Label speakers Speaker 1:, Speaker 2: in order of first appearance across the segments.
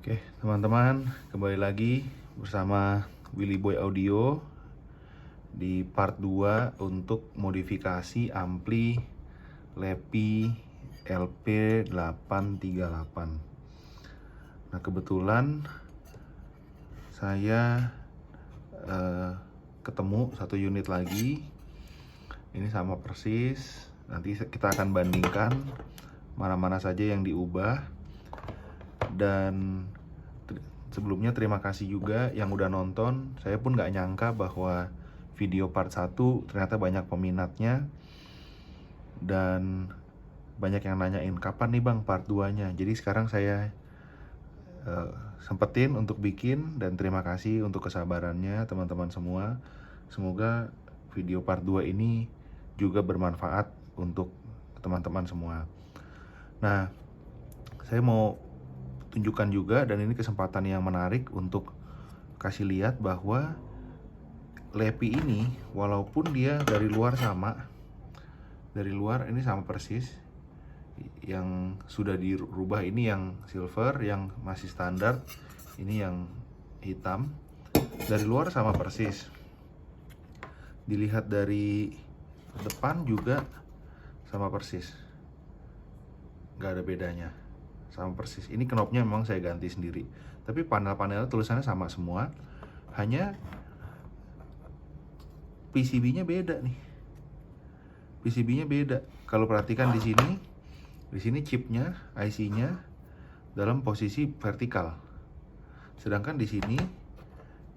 Speaker 1: Oke, teman-teman, kembali lagi bersama Willy Boy Audio di part 2 untuk modifikasi ampli Lepi LP838. Nah, kebetulan saya ketemu satu unit lagi. Ini sama persis. Nanti kita akan bandingkan mana-mana saja yang diubah. Dan sebelumnya terima kasih juga yang udah nonton. Saya pun gak nyangka bahwa video part 1 ternyata banyak peminatnya. Dan banyak yang nanyain kapan nih bang part 2 nya. Jadi sekarang saya sempetin untuk bikin. Dan terima kasih untuk kesabarannya teman-teman semua. Semoga video part 2 ini juga bermanfaat untuk teman-teman semua. Nah, saya mau tunjukkan juga, dan ini kesempatan yang menarik untuk kasih lihat bahwa Lepi ini walaupun dia dari luar sama, dari luar ini sama persis. Yang sudah dirubah ini yang silver, yang masih standar ini yang hitam. Dari luar sama persis, dilihat dari depan juga sama persis, gak ada bedanya, sama persis. Ini knopnya memang saya ganti sendiri, tapi panel-panelnya tulisannya sama semua. Hanya PCB-nya beda nih. PCB-nya beda. Kalau perhatikan di sini chipnya, IC-nya dalam posisi vertikal. Sedangkan di sini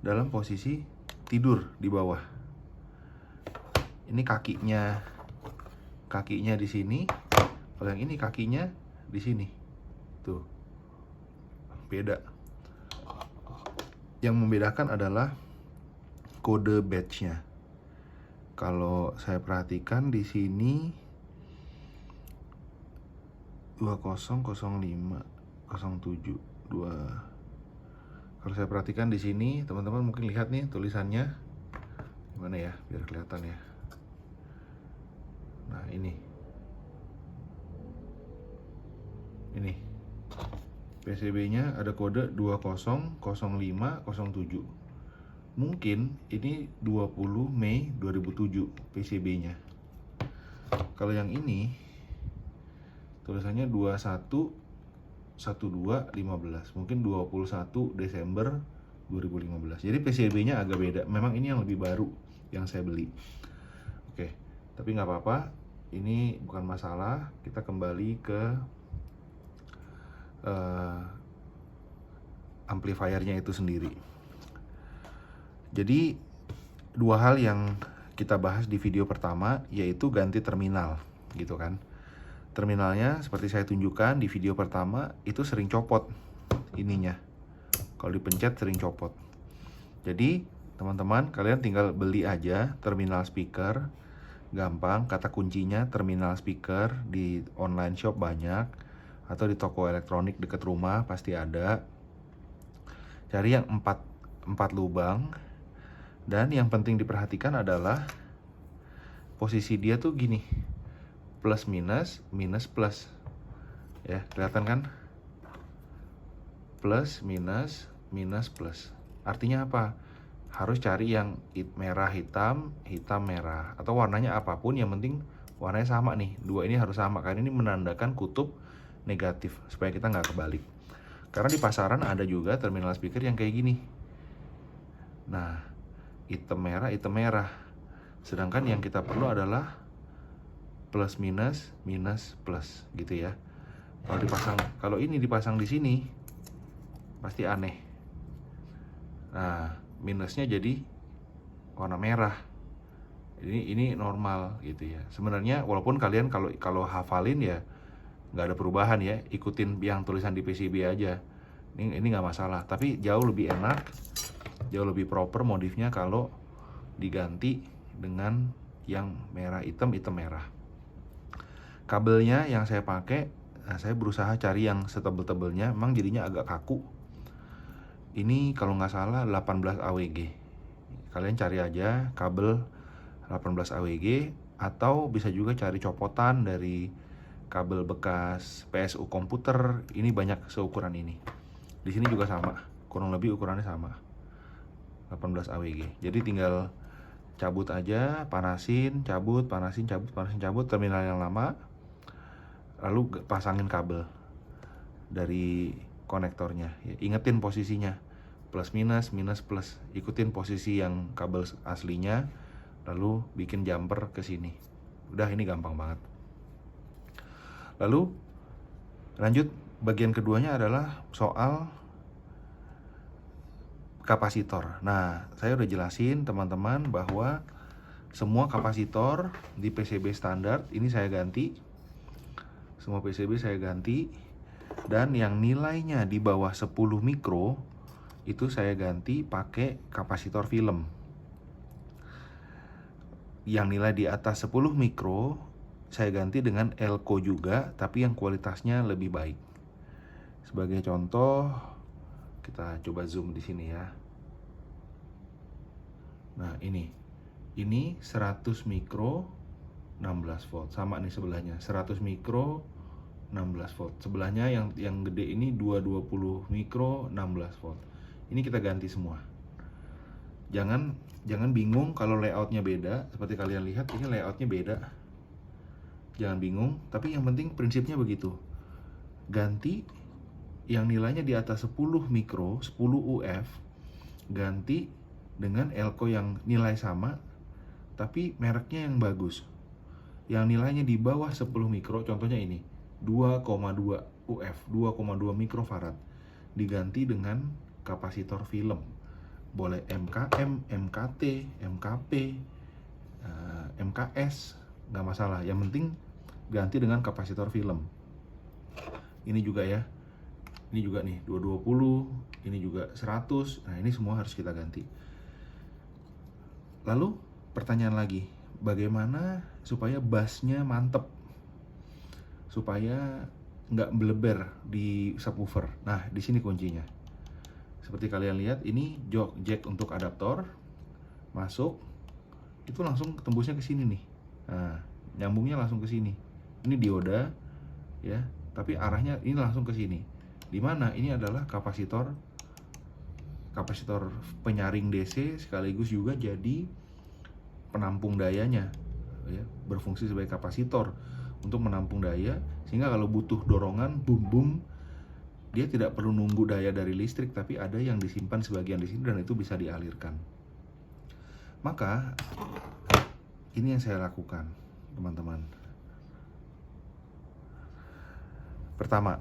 Speaker 1: dalam posisi tidur di bawah. Ini kakinya di sini. Kalau yang ini kakinya di sini. Tuh, beda. Yang membedakan adalah kode batch-nya. Kalau saya perhatikan di sini 200507 2. Kalau saya perhatikan di sini, teman-teman mungkin lihat nih tulisannya. Gimana ya biar kelihatan ya. Nah, ini PCB-nya ada kode 200507. Mungkin ini 20 Mei 2007 PCB-nya. Kalau yang ini tulisannya 21/12/15. Mungkin 21 Desember 2015. Jadi PCB-nya agak beda. Memang ini yang lebih baru yang saya beli. Oke, tapi nggak apa-apa. Ini bukan masalah. Kita kembali ke amplifiernya itu sendiri. Jadi dua hal yang kita bahas di video pertama, yaitu ganti terminal, gitu kan. Terminalnya seperti saya tunjukkan di video pertama, itu sering copot ininya. Kalau dipencet sering copot. Jadi teman-teman, kalian tinggal beli aja terminal speaker. Gampang, kata kuncinya terminal speaker. Di online shop banyak, atau di toko elektronik dekat rumah pasti ada. Cari yang 4 lubang. Dan yang penting diperhatikan adalah posisi dia tuh gini, plus minus, minus plus. Ya, kelihatan kan? Plus minus, minus plus. Artinya apa? Harus cari yang merah hitam, hitam merah, atau warnanya apapun, yang penting warnanya sama nih. Dua ini harus sama, karena ini menandakan kutub negatif, supaya kita nggak kebalik. Karena di pasaran ada juga terminal speaker yang kayak gini. Nah, hitam merah, sedangkan yang kita perlu adalah plus minus, minus plus, gitu ya. Kalau ini dipasang di sini pasti aneh. Nah, minusnya jadi warna merah. Ini normal gitu ya. Sebenarnya walaupun kalian kalau hafalin ya nggak ada perubahan ya, ikutin yang tulisan di PCB aja. Ini nggak masalah. Tapi jauh lebih enak, jauh lebih proper modifnya kalau diganti dengan yang merah hitam, hitam merah. Kabelnya yang saya pakai, saya berusaha cari yang setebel-tebelnya. Memang jadinya agak kaku. Ini kalau nggak salah 18 AWG. Kalian cari aja kabel 18 AWG, atau bisa juga cari copotan dari kabel bekas PSU komputer. Ini banyak seukuran ini. Di sini juga sama, kurang lebih ukurannya sama, 18 AWG. Jadi tinggal cabut aja, panasin, cabut, panasin, cabut, panasin, cabut terminal yang lama, lalu pasangin kabel dari konektornya. Ya, ingetin posisinya, plus minus, minus plus, ikutin posisi yang kabel aslinya, lalu bikin jumper ke sini. Udah, ini gampang banget. Lalu lanjut, bagian keduanya adalah soal kapasitor. Nah, saya udah jelasin teman-teman bahwa semua kapasitor di PCB standar ini saya ganti. Semua PCB saya ganti. Dan yang nilainya di bawah 10 mikro itu saya ganti pakai kapasitor film. Yang nilai di atas 10 mikro saya ganti dengan elko juga, tapi yang kualitasnya lebih baik. Sebagai contoh, kita coba zoom di sini ya. Nah, ini 100 mikro 16 volt. Sama nih sebelahnya, 100 mikro 16 volt. Sebelahnya yang gede ini 220 mikro 16 volt. Ini kita ganti semua. Jangan bingung kalau layoutnya beda. Seperti kalian lihat, ini layoutnya beda. Jangan bingung, tapi yang penting prinsipnya begitu. Ganti yang nilainya di atas 10 mikro, 10 UF, ganti dengan elko yang nilai sama, tapi mereknya yang bagus. Yang nilainya di bawah 10 mikro, contohnya ini, 2,2 UF, 2,2 mikrofarad, diganti dengan kapasitor film. Boleh MKM, MKT, MKP, MKS, nggak masalah. Yang penting ganti dengan kapasitor film. Ini juga ya. Ini juga nih 220, ini juga 100. Nah, ini semua harus kita ganti. Lalu pertanyaan lagi, bagaimana supaya bassnya mantep, supaya nggak bleber di subwoofer? Nah, di sini kuncinya. Seperti kalian lihat, ini jack untuk adaptor masuk, itu langsung tembusnya ke sini nih. Nah, nyambungnya langsung ke sini. Ini dioda ya, tapi arahnya ini langsung ke sini. Dimana ini adalah kapasitor penyaring DC sekaligus juga jadi penampung dayanya ya, berfungsi sebagai kapasitor untuk menampung daya, sehingga kalau butuh dorongan boom boom, dia tidak perlu nunggu daya dari listrik, tapi ada yang disimpan sebagian di sini dan itu bisa dialirkan. Maka ini yang saya lakukan, teman-teman. Pertama,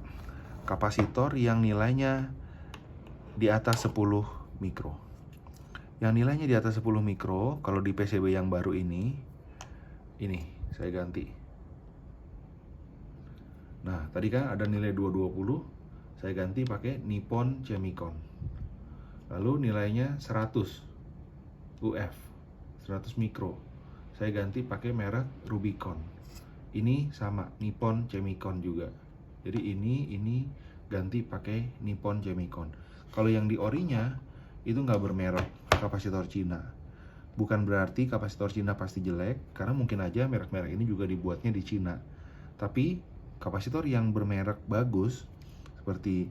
Speaker 1: kapasitor yang nilainya di atas 10 mikro. Yang nilainya di atas 10 mikro, kalau di PCB yang baru ini saya ganti. Nah, tadi kan ada nilai 220, saya ganti pakai Nippon Chemicon. Lalu nilainya 100 UF, 100 mikro, saya ganti pakai merek Rubicon. Ini sama, Nippon Chemicon juga. Jadi ini ganti pakai Nippon Chemicon. Kalau yang di orinya itu nggak bermerek kapasitor Cina. Bukan berarti kapasitor Cina pasti jelek, karena mungkin aja merek-merek ini juga dibuatnya di Cina. Tapi kapasitor yang bermerek bagus seperti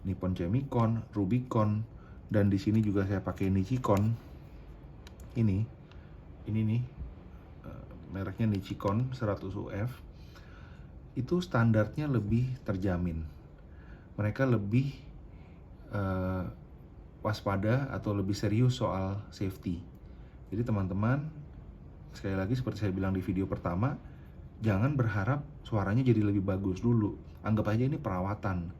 Speaker 1: Nippon Chemicon, Rubicon, dan di sini juga saya pakai Nichicon. Ini nih mereknya Nichicon 100 UF. Itu standarnya lebih terjamin. Mereka lebih waspada atau lebih serius soal safety. Jadi teman-teman, sekali lagi seperti saya bilang di video pertama, jangan berharap suaranya jadi lebih bagus dulu. Anggap aja ini perawatan.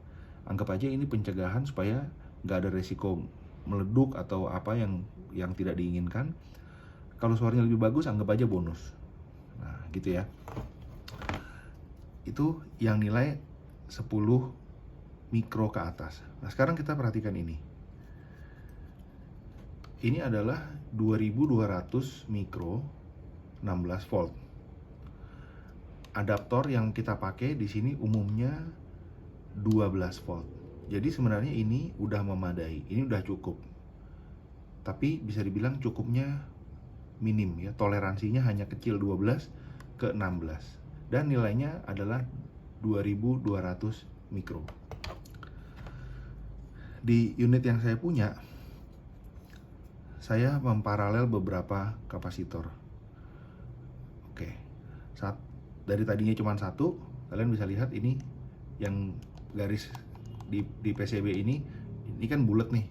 Speaker 1: Anggap aja ini pencegahan supaya nggak ada resiko meleduk atau apa yang tidak diinginkan. Kalau suaranya lebih bagus, anggap aja bonus. Nah, gitu ya. Itu yang nilai 10 mikro ke atas. Nah, sekarang kita perhatikan ini. Ini adalah 2200 mikro 16 volt. Adaptor yang kita pakai di sini umumnya 12 volt. Jadi sebenarnya ini udah memadai, ini udah cukup. Tapi bisa dibilang cukupnya minim ya, toleransinya hanya kecil 12 ke 16. Dan nilainya adalah 2200 mikro. Di unit yang saya punya, saya memparalel beberapa kapasitor. Oke, dari tadinya cuma satu, kalian bisa lihat ini yang garis di PCB ini kan bulat nih.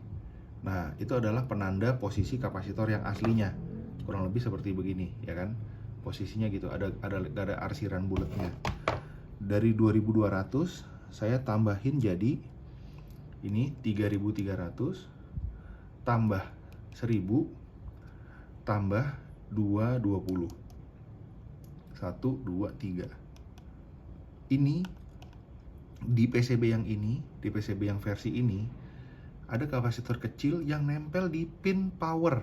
Speaker 1: Nah, itu adalah penanda posisi kapasitor yang aslinya. Kurang lebih seperti begini, ya kan? Posisinya gitu, ada arsiran bulatnya. Dari 2200 saya tambahin jadi ini 3300 tambah 1000 tambah 220. 1 2 3. Ini di PCB yang ini, di PCB yang versi ini ada kapasitor kecil yang nempel di pin power.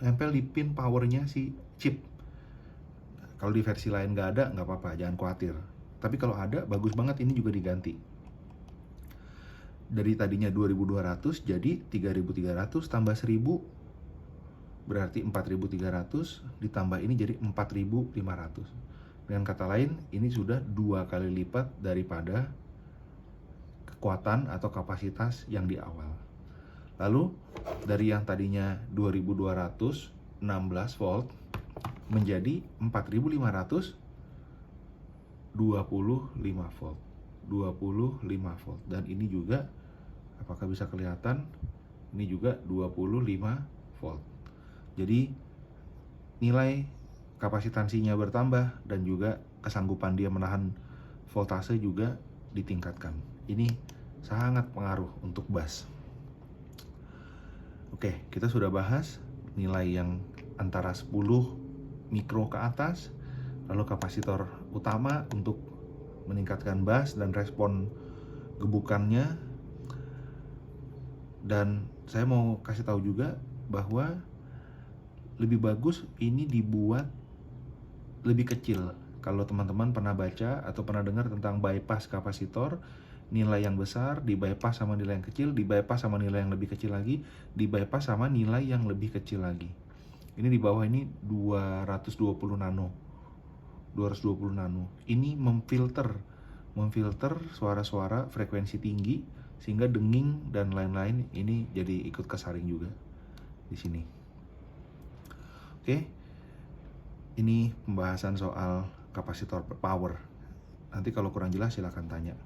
Speaker 1: Nempel di pin powernya si chip. Kalau di versi lain nggak ada, nggak apa-apa, jangan khawatir. Tapi kalau ada, bagus banget ini juga diganti. Dari tadinya 2200 jadi 3300 tambah 1000 berarti 4300, ditambah ini jadi 4500. Dengan kata lain, ini sudah 2 kali lipat daripada kekuatan atau kapasitas yang di awal. Lalu dari yang tadinya 2216 volt menjadi 4500 25 volt. 25 volt. Dan ini juga, apakah bisa kelihatan? Ini juga 25 volt. Jadi nilai kapasitansinya bertambah dan juga kesanggupan dia menahan voltase juga ditingkatkan. Ini sangat pengaruh untuk bus. Oke, kita sudah bahas nilai yang antara 10 mikro ke atas, lalu kapasitor utama untuk meningkatkan bus dan respon gebukannya. Dan saya mau kasih tahu juga bahwa lebih bagus ini dibuat lebih kecil. Kalau teman-teman pernah baca atau pernah dengar tentang bypass kapasitor, nilai yang besar di bypass sama nilai yang kecil, di bypass sama nilai yang lebih kecil lagi, di bypass sama nilai yang lebih kecil lagi. Ini di bawah ini 220 nano. 220 nano. Ini memfilter suara-suara frekuensi tinggi sehingga denging dan lain-lain ini jadi ikut kesaring juga di sini. Oke, ini pembahasan soal kapasitor power. Nanti kalau kurang jelas silahkan tanya.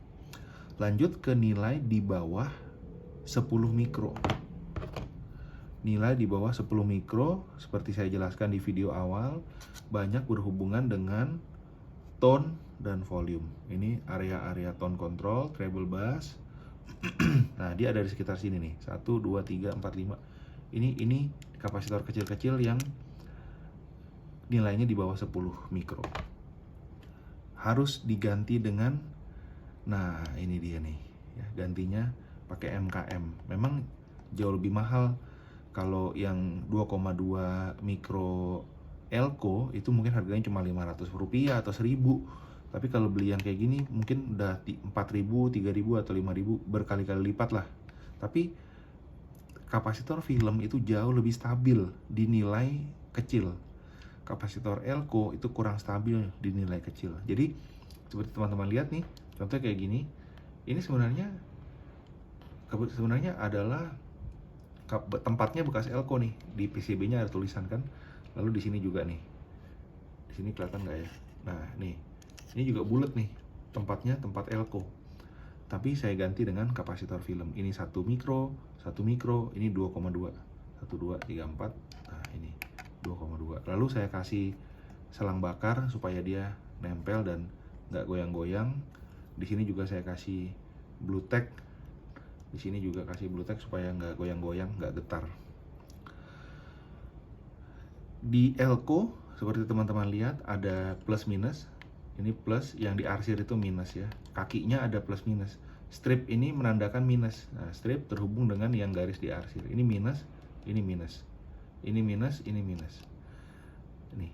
Speaker 1: Lanjut ke nilai di bawah 10 mikro. Nilai di bawah 10 mikro, seperti saya jelaskan di video awal, banyak berhubungan dengan tone dan volume. Ini area-area tone control, treble bass. Nah, dia ada di sekitar sini nih. 1, 2, 3, 4, 5. Ini kapasitor kecil-kecil yang nilainya di bawah 10 mikro. Harus diganti dengan, nah ini dia nih ya, gantinya pakai MKM. Memang jauh lebih mahal. Kalau yang 2,2 mikro Elko itu mungkin harganya cuma 500 rupiah atau 1000. Tapi kalau beli yang kayak gini mungkin udah 4000, 3000 atau 5000, berkali-kali lipat lah. Tapi kapasitor film itu jauh lebih stabil di nilai kecil. Kapasitor Elko itu kurang stabil di nilai kecil. Jadi seperti teman-teman lihat nih, contohnya kayak gini. Ini sebenarnya adalah tempatnya bekas Elko nih. Di PCB-nya ada tulisan kan. Lalu di sini juga nih. Di sini kelihatan nggak ya? Nah, nih. Ini juga bulat nih. Tempatnya tempat Elko. Tapi saya ganti dengan kapasitor film. Ini 1 mikro, ini 2,2. 1 2 3 4. Nah, ini 2,2. Lalu saya kasih selang bakar supaya dia nempel dan nggak goyang-goyang. Di sini juga saya kasih Bluetech. Di sini juga kasih Bluetech supaya nggak goyang-goyang, nggak getar. Di Elko seperti teman-teman lihat ada plus minus. Ini plus, yang di arsir itu minus ya. Kakinya ada plus minus. Strip ini menandakan minus. Nah, strip terhubung dengan yang garis di arsir. Ini minus, ini minus. Ini minus, ini minus. Ini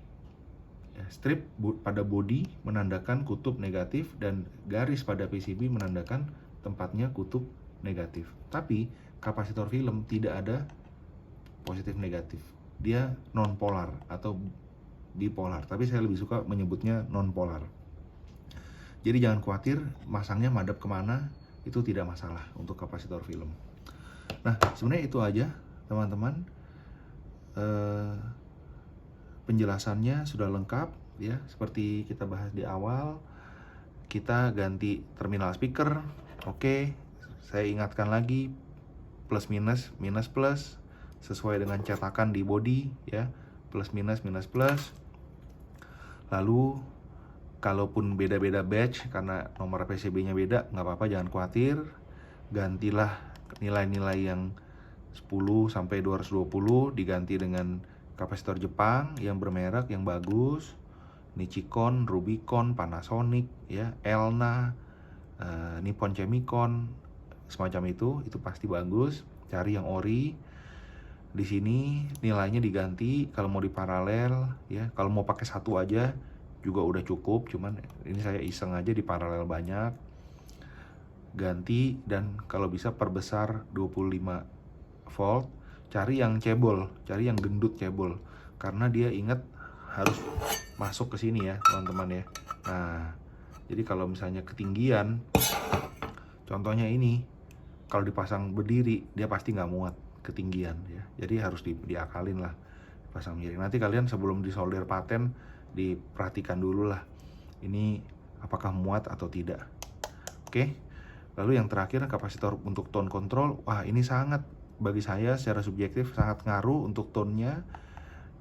Speaker 1: ya, strip pada body menandakan kutub negatif dan garis pada PCB menandakan tempatnya kutub negatif. Tapi kapasitor film tidak ada positif negatif. Dia non polar atau bipolar. Tapi saya lebih suka menyebutnya non polar. Jadi jangan khawatir masangnya madep kemana, itu tidak masalah untuk kapasitor film. Nah, sebenarnya itu aja teman-teman. Penjelasannya sudah lengkap ya, seperti kita bahas di awal. Kita ganti terminal speaker. Oke, saya ingatkan lagi, plus minus, minus plus, sesuai dengan cetakan di body ya, plus minus, minus plus. Lalu kalaupun beda-beda batch karena nomor PCB-nya beda, nggak apa-apa, jangan khawatir. Gantilah nilai-nilai yang 10 sampai 220 diganti dengan kapasitor Jepang yang bermerek, yang bagus. Nichicon, Rubicon, Panasonic, ya, Elna, Nippon Chemicon, semacam itu pasti bagus. Cari yang ori. Di sini nilainya diganti, kalau mau diparalel, ya, kalau mau pakai satu aja juga udah cukup. Cuman ini saya iseng aja di paralel banyak. Ganti, dan kalau bisa perbesar 25 volt. Cari yang cebol, cari yang gendut cebol, karena dia ingat harus masuk ke sini ya teman-teman ya. Nah, jadi kalau misalnya ketinggian, contohnya ini, kalau dipasang berdiri dia pasti nggak muat ketinggian ya. Jadi harus diakalin lah, pasang miring. Nanti kalian sebelum disolder paten diperhatikan dulu lah, ini apakah muat atau tidak. Oke. Lalu yang terakhir, kapasitor untuk tone control. Wah, ini sangat, bagi saya secara subjektif sangat ngaruh untuk tone-nya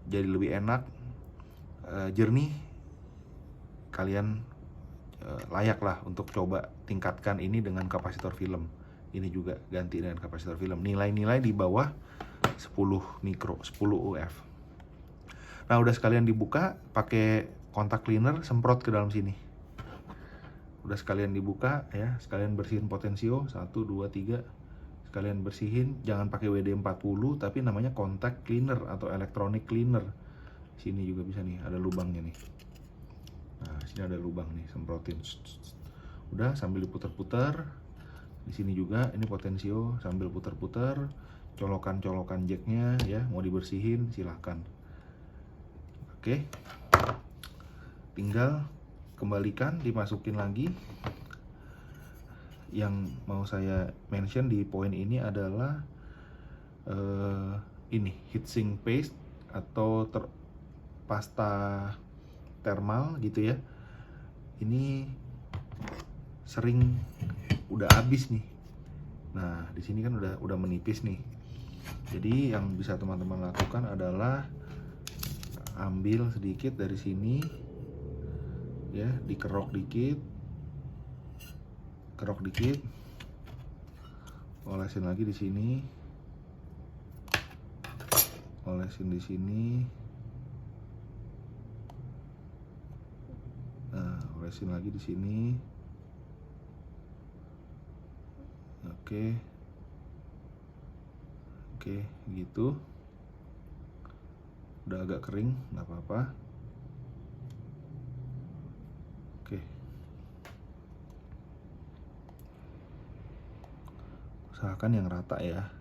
Speaker 1: jadi lebih enak, jernih. Kalian layak lah untuk coba tingkatkan ini dengan kapasitor film. Ini juga ganti dengan kapasitor film. Nilai-nilai di bawah 10 mikro, 10 UF. Nah, udah sekalian dibuka, pakai kontak cleaner, semprot ke dalam sini. Udah sekalian dibuka ya, sekalian bersihin potensio 1, 2, 3. Sekalian bersihin, jangan pakai WD-40 tapi namanya kontak cleaner atau electronic cleaner. Sini juga bisa nih, ada lubangnya nih. Nah, sini ada lubang nih, semprotin. Udah, sambil diputar-putar. Di sini juga ini potensio, sambil putar-putar. Colokan-colokan jacknya ya, mau dibersihin silahkan. Oke, tinggal kembalikan, dimasukin lagi. Yang mau saya mention di poin ini adalah ini heatsink paste atau pasta thermal gitu ya. Ini sering udah habis nih. Nah, di sini kan udah menipis nih. Jadi yang bisa teman-teman lakukan adalah ambil sedikit dari sini ya, dikerok dikit, kerok dikit, olesin lagi di sini, olesin di sini, nah, olesin lagi di sini. Oke, gitu. Udah agak kering, nggak apa-apa. Oke. Usahakan yang rata ya.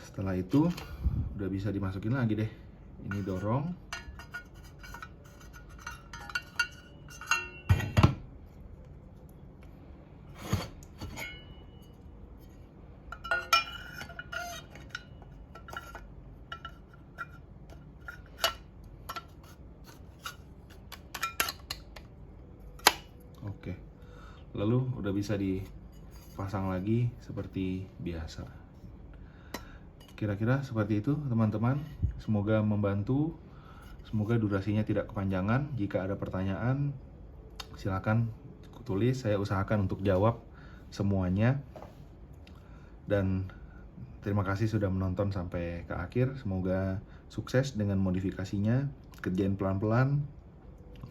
Speaker 1: Setelah itu udah bisa dimasukin lagi deh. Ini dorong. Oke. Lalu udah bisa dipasang lagi seperti biasa. Kira-kira seperti itu teman-teman. Semoga membantu. Semoga durasinya tidak kepanjangan. Jika ada pertanyaan, silakan tulis. Saya usahakan untuk jawab semuanya. Dan terima kasih sudah menonton sampai ke akhir. Semoga sukses dengan modifikasinya. Kerjain pelan-pelan.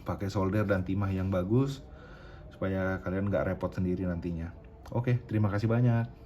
Speaker 1: Pakai solder dan timah yang bagus, supaya kalian nggak repot sendiri nantinya. Oke, terima kasih banyak.